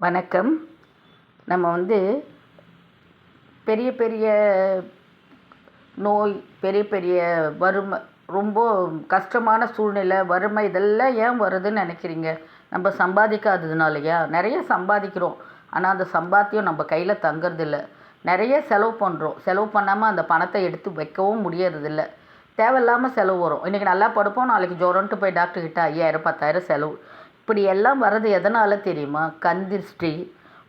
வணக்கம். நம்ம பெரிய பெரிய நோய், பெரிய பெரிய வறுமை, ரொம்ப கஷ்டமான சூழ்நிலை, வறுமை இதெல்லாம் ஏன் வருதுன்னு நினைக்கிறீங்க? நம்ம சம்பாதிக்காததுனாலயா? நிறைய சம்பாதிக்கிறோம், ஆனால் அந்த சம்பாத்தியம் நம்ம கையில் தங்குறதில்ல. நிறைய செலவு பண்ணுறோம், செலவு பண்ணாமல் அந்த பணத்தை எடுத்து வைக்கவும் முடியறதில்ல. தேவையில்லாமல் செலவு வரும். இன்றைக்கி நல்லா படுப்போம், நாளைக்கு ஜுரம்ன்ட்டு போய் டாக்டர்கிட்ட 5000 10,000 செலவு. இப்படி எல்லாம் வர்றது எதனால் தெரியுமா? கந்திஷ்டி,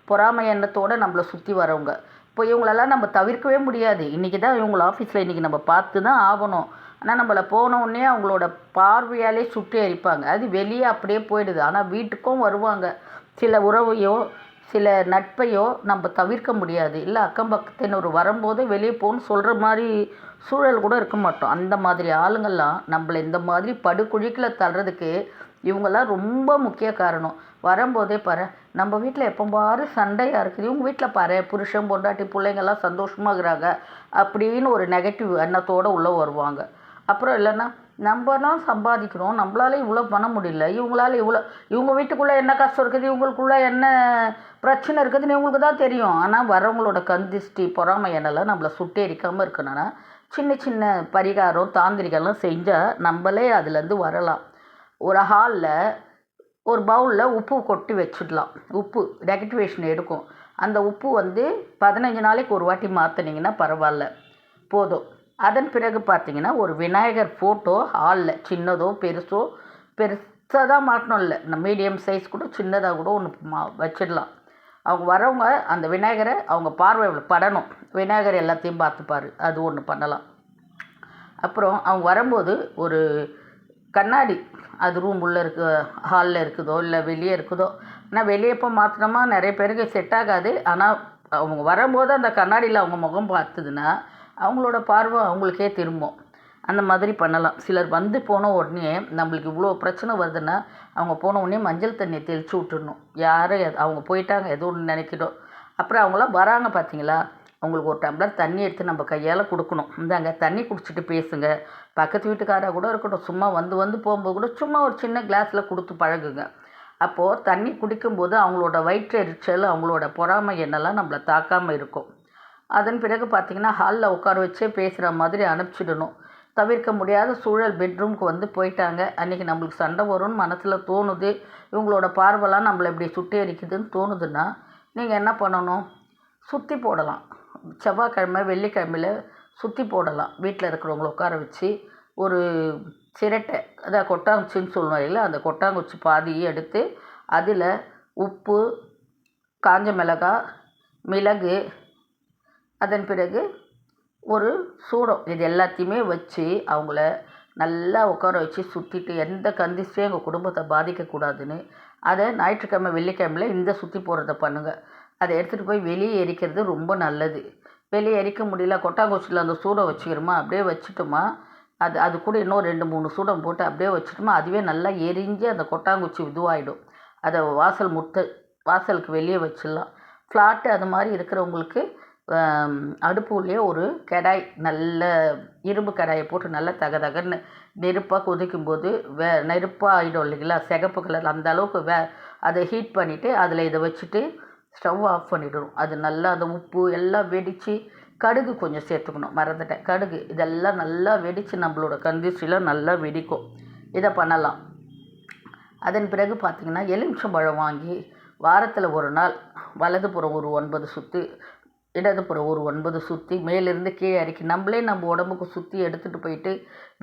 பொறாமை எண்ணத்தோடு நம்மளை சுற்றி வரவங்க. இப்போ இவங்களெல்லாம் நம்ம தவிர்க்கவே முடியாது. இன்றைக்கி தான் இவங்கள ஆஃபீஸில் இன்றைக்கி நம்ம பார்த்து தான் ஆகணும். ஆனால் நம்மளை போனவுடனே அவங்களோட பார்வையாலே சுற்றி எரிப்பாங்க. அது வெளியே அப்படியே போயிடுது. ஆனால் வீட்டுக்கும் வருவாங்க. சில உறவையோ சில நட்பையோ நம்ம தவிர்க்க முடியாது. இல்லை அக்கம் பக்கத்தினர் வரும்போது வெளியே போகணுன்னு சொல்கிற மாதிரி சூழல் கூட இருக்க மாட்டோம். அந்த மாதிரி ஆளுங்கள்லாம் நம்மளை இந்த மாதிரி படுகுழிக்கில் தள்ளுறதுக்கு இவங்கெல்லாம் ரொம்ப முக்கிய காரணம். வரும்போதே பாரு, நம்ம வீட்டில் எப்போ பாரு சண்டையாக இருக்குது, இவங்க வீட்டில் பாரு புருஷன் பொண்டாட்டி பிள்ளைங்கள்லாம் சந்தோஷமாகறாங்க அப்படின்னு ஒரு நெகட்டிவ் எண்ணத்தோடு உள்ளே வருவாங்க. அப்புறம் இல்லைன்னா நம்ம தான் சம்பாதிக்கிறோம், நம்மளால இவ்வளோ பண்ண முடியல, இவங்களால இவ்வளோ, இவங்க வீட்டுக்குள்ளே என்ன கஷ்டம் இருக்குது, இவங்களுக்குள்ளே என்ன பிரச்சனை இருக்குதுன்னு இவங்களுக்கு தான் தெரியும். ஆனால் வரவங்களோட கந்திஷ்டி பொறாமை எண்ணெல்லாம் நம்மளை சுட்டேரிக்காமல் இருக்கணும்னா சின்ன சின்ன பரிகாரம் தாந்திரிகம்லாம் செஞ்சால் நம்மளே அதுலேருந்து வரலாம். ஒரு ஹாலில் ஒரு பவுலில் உப்பு கொட்டி வச்சிடலாம். உப்பு நெகட்டிவேஷன் எடுக்கும். அந்த உப்பு 15 நாளைக்கு ஒரு வாட்டி மாற்றினீங்கன்னா பரவாயில்ல, போதும். அதன் பிறகு பார்த்தீங்கன்னா ஒரு விநாயகர் ஃபோட்டோ ஹாலில், சின்னதோ பெருசோ, பெருசாக தான் மாட்டணும், இல்லை மீடியம் சைஸ் கூட சின்னதாக கூட ஒன்று வச்சிடலாம். அவங்க வரவங்க அந்த விநாயகரை அவங்க பார்வையில் படணும். விநாயகர் எல்லாத்தையும் பார்த்துப்பார், அது ஒன்று பண்ணலாம். அப்புறம் அவங்க வரும்போது ஒரு கண்ணாடி, அது ரூம் உள்ளே இருக்க ஹாலில் இருக்குதோ இல்லை வெளியே இருக்குதோ, ஆனால் வெளியே இப்போ மாற்றினோமா நிறைய பேருக்கு செட் ஆகாது. ஆனால் அவங்க வரும்போது அந்த கண்ணாடியில் அவங்க முகம் பார்த்துதுன்னா அவங்களோட பார்வை அவங்களுக்கே திரும்பும். அந்த மாதிரி பண்ணலாம். சிலர் போன உடனே நம்மளுக்கு இவ்வளோ பிரச்சனை வருதுன்னா அவங்க போன உடனே மஞ்சள் தண்ணியை தெளித்து விட்டுடணும். யாரும் அவங்க போயிட்டாங்க ஏதோ ஒன்று நினைக்கிட்டோம். அப்புறம் அவங்களாம் வராங்க பார்த்தீங்களா, அவங்களுக்கு ஒரு டம்ளர் தண்ணி எடுத்து நம்ம கையால் கொடுக்கணும். இந்தாங்க தண்ணி குடிச்சிட்டு பேசுங்க. பக்கத்து வீட்டுக்காராக கூட இருக்கட்டும், சும்மா வந்து போகும்போது கூட சும்மா ஒரு சின்ன கிளாஸில் கொடுத்து பழகுங்க. அப்போது தண்ணி குடிக்கும்போது அவங்களோட வயிற்று எரிச்சல், அவங்களோட பொறாமை எண்ணெல்லாம் நம்மளை தாக்காமல் இருக்கும். அதன் பிறகு பார்த்திங்கன்னா ஹாலில் உட்கார வச்சே பேசுகிற மாதிரி அனுப்பிச்சிடணும். தவிர்க்க முடியாத சூழல் பெட்ரூமுக்கு போயிட்டாங்க, அன்றைக்கி நம்மளுக்கு சண்டை வரும்னு மனசில் தோணுது, இவங்களோட பார்வைலாம் நம்மளை இப்படி சுட்டி எரிக்குதுன்னு தோணுதுன்னா நீங்கள் என்ன பண்ணணும்? சுற்றி போடலாம். செவ்வாய்க்கிழமை வெள்ளிக்கிழமையில் சுற்றி போடலாம். வீட்டில் இருக்கிறவங்கள உட்கார வச்சு ஒரு சிரட்டை, அதான் கொட்டாங்குச்சின்னு சொல்லுவோம் இல்லை, அந்த கொட்டாங்குச்சி பாதியை எடுத்து அதில் உப்பு, காஞ்ச மிளகாய், மிளகு, அதன் பிறகு ஒரு சூடம், இது எல்லாத்தையுமே வச்சு அவங்கள நல்லா உட்கார வச்சு சுற்றிட்டு எந்த கந்திஷ்டியும் எங்கள் குடும்பத்தை பாதிக்கக்கூடாதுன்னு அதை ஞாயிற்றுக்கிழமை வெள்ளிக்கிழமையில் இந்த சுற்றி போடுறத பண்ணுங்கள். அதை எடுத்துகிட்டு போய் வெளியே எரிக்கிறது ரொம்ப நல்லது. வெளியே எரிக்க முடியல, கொட்டாங்குச்சியில் அந்த சூடம் வச்சுக்கிறோமா, அப்படியே வச்சுட்டோமா, அது கூட இன்னும் 2-3 சூடம் போட்டு அப்படியே வச்சுட்டோமா, அதுவே நல்லா எரிஞ்சு அந்த கொட்டாங்குச்சி இதுவாகிடும். அதை வாசலுக்கு வெளியே வச்சிடலாம். ஃப்ளாட்டு அது மாதிரி இருக்கிறவங்களுக்கு அடுப்பு உள்ளே ஒரு கடாய், நல்ல இரும்பு கடாயை போட்டு நல்லா தகன்னு நெருப்பாக கொதிக்கும்போது நெருப்பாக ஆகிடும் இல்லைங்களா, சிகப்பு கலர், அந்த அளவுக்கு அதை ஹீட் பண்ணிவிட்டு அதில் இதை வச்சுட்டு ஸ்டவ் ஆஃப் பண்ணிவிடணும். அது நல்லா அந்த உப்பு எல்லாம் வெடித்து, கடுகு கொஞ்சம் சேர்த்துக்கணும், மறந்துட்டேன், கடுகு, இதெல்லாம் நல்லா வெடித்து நம்மளோட கந்திஷ்டிலாம் நல்லா வெடிக்கும். இதை பண்ணலாம். அதன் பிறகு பார்த்திங்கன்னா எலுமிச்சம்பழம் வாங்கி வாரத்தில் ஒரு நாள் வலதுபுறம் ஒரு 9 சுற்று, இடதுபுறம் ஒரு 9 சுற்றி, மேலிருந்து கீழே இறக்கி நம்மளே நம்ம உடம்புக்கு சுற்றி எடுத்துகிட்டு போயிட்டு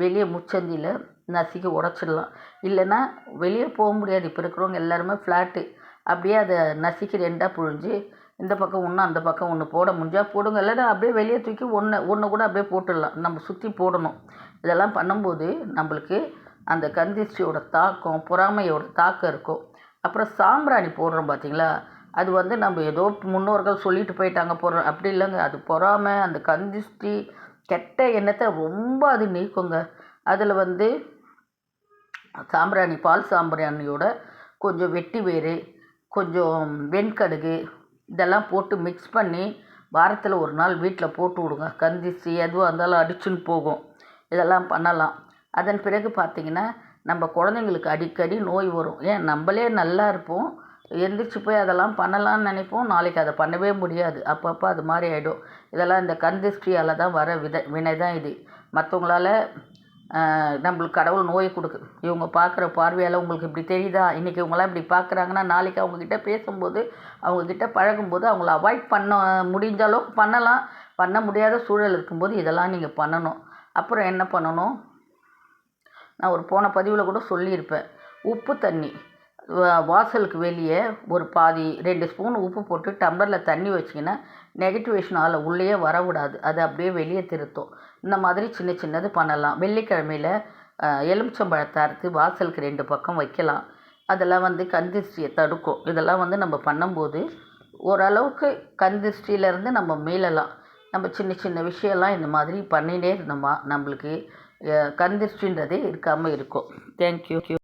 வெளியே முச்சந்தியில் நசுக்கி உடச்சிடலாம். இல்லைன்னா வெளியே போக முடியாது, இப்போ இருக்கிறவங்க எல்லாருமே ஃப்ளாட்டு, அப்படியே அதை நசுக்கி 2ஆக புழிஞ்சு இந்த பக்கம் ஒன்று அந்த பக்கம் ஒன்று போட முடிஞ்சால் போடுங்க, இல்லைன்னா அப்படியே வெளியே தூக்கி ஒன்று கூட அப்படியே போட்டுடலாம். நம்ம சுற்றி போடணும். இதெல்லாம் பண்ணும்போது நம்மளுக்கு அந்த கந்திஷ்டியோட தாக்கம், பொறாமையோட தாக்கம் இருக்கும். அப்புறம் சாம்பிராணி போடுறோம் பார்த்தீங்களா, அது நம்ம ஏதோ முன்னோர்கள் சொல்லிட்டு போயிட்டாங்க போடுறோம், அப்படி இல்லைங்க. அது பொறாமை, அந்த கந்திஷ்டி, கெட்ட எண்ணத்தை ரொம்ப அது நீக்குங்க. அதில் சாம்பிராணி, பால் சாம்பிராணியோட கொஞ்சம் வெட்டி வேறு, கொஞ்சம் வெண்கடுகு, இதெல்லாம் போட்டு மிக்ஸ் பண்ணி வாரத்தில் ஒரு நாள் வீட்டில் போட்டு விடுங்க. கந்திஷ்டி எதுவாக இருந்தாலும் அடிச்சுன்னு போகும். இதெல்லாம் பண்ணலாம். அதன் பிறகு பார்த்திங்கன்னா நம்ம குழந்தைங்களுக்கு அடிக்கடி நோய் வரும். ஏன் நம்மளே நல்லா இருப்போம், எந்திரிச்சு போய் அதெல்லாம் பண்ணலான்னு நினைப்போம், நாளைக்கு அதை பண்ணவே முடியாது. அப்பப்போ அது மாதிரி ஆகிடும். இதெல்லாம் இந்த கண் திருஷ்டியால் தான் வர வினை தான் இது. மற்றவங்களால நம்மளுக்கு கடவுள் நோயை கொடுக்கு. இவங்க பார்க்குற பார்வையால் உங்களுக்கு இப்படி தெரியுதா, இன்றைக்கி இவங்களாம் இப்படி பார்க்குறாங்கன்னா நாளைக்கு அவங்கக்கிட்ட பேசும்போது, அவங்கக்கிட்ட பழகும்போது அவங்கள அவாய்ட் பண்ண முடிஞ்ச அளவுக்கு பண்ணலாம். பண்ண முடியாத சூழல் இருக்கும்போது இதெல்லாம் நீங்கள் பண்ணணும். அப்புறம் என்ன பண்ணணும், நான் ஒரு போன பதிவில் கூட சொல்லியிருப்பேன். உப்பு தண்ணி வாசலுக்கு வெளியே ஒரு பாதி 2 ஸ்பூன் உப்பு போட்டு டம்ளரில் தண்ணி வச்சிங்கன்னா நெகட்டிவேஷனால் உள்ளேயே வரவிடாது. அது அப்படியே வெளியே திருத்தும். இந்த மாதிரி சின்ன சின்னது பண்ணலாம். வெள்ளிக்கிழமையில் எலுமிச்சம்பழத்தை அறுத்து வாசலுக்கு 2 பக்கம் வைக்கலாம். அதெல்லாம் கண் திருஷ்டியை தடுக்கும். இதெல்லாம் நம்ம பண்ணும்போது ஓரளவுக்கு கண் திருஷ்டியிலேருந்து நம்ம மீளலாம். நம்ம சின்ன சின்ன விஷயம்லாம் இந்த மாதிரி பண்ணிகிட்டே இருந்தோமா நம்மளுக்கு கண் திருஷ்டின்றதே இருக்காமல் இருக்கும். தேங்க்யூ.